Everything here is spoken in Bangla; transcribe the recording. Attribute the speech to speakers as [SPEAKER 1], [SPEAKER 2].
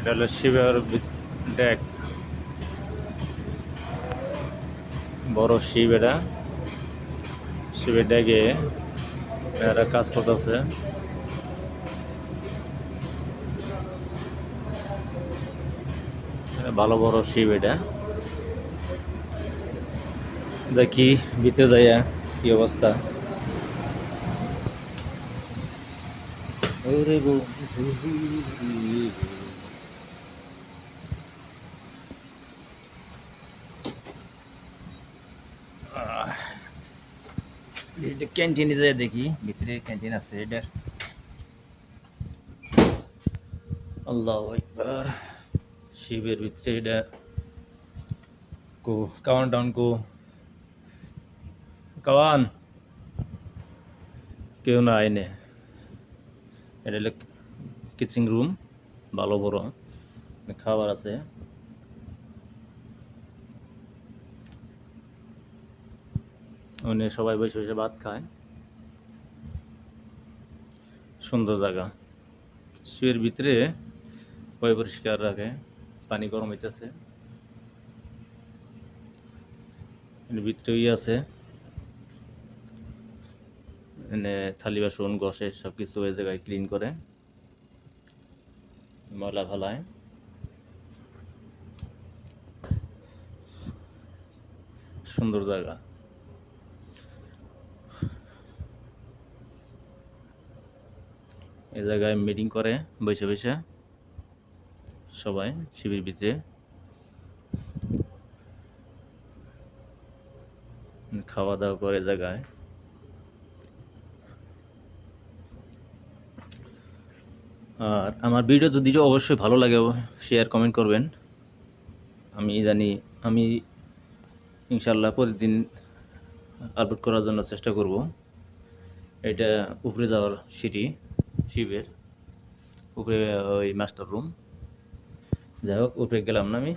[SPEAKER 1] এটা হলো শিবের ডেক, বড় শিব। এটা শিবের ডেকে এরা কাজ করতেছে। ভালো বড় শিব। এটা দেখি ভিতরে যাইয়া কি অবস্থা। ওরে বন্ধু, ক্যান্টিনে যাই দেখি ভিতরে ক্যান্টিন আছে এটার। আল্লাহু আকবার। শিবের ভিতরে এটা কো কাউন্ট ডাউন কো কাওয়ান কেউ না আইনে। এটা হলো কিচিং রুম, ভালো বড় খাবার আছে। ওখানে সবাই বসে বসে ভাত খায়। সুন্দর জায়গা। শিবের ভিতরে পয় পরিষ্কার রাখে, পানি গরম হইতেছে। ভিতরে আছে এনে থালি বাসন ঘষে সবকিছু ওই জায়গায় ক্লিন করে, ময়লা ফেলায়। সুন্দর জায়গা। এই জায়গায় মিটিং করে বসে বসে সবাই শিবির ভিতরে, খাওয়া দাওয়া করে জায়গায়। আর আমার ভিডিও যদি অবশ্যই ভালো লাগে শেয়ার কমেন্ট করবেন। আমি জানি আমি ইনশাল্লাহ প্রতিদিন আপলোড করার জন্য চেষ্টা করব। এটা উপরে যাওয়ার সিঁড়ি শিবের উপরে, ওই মাস্টার রুম। যাই হোক উপরে গেলাম না আমি।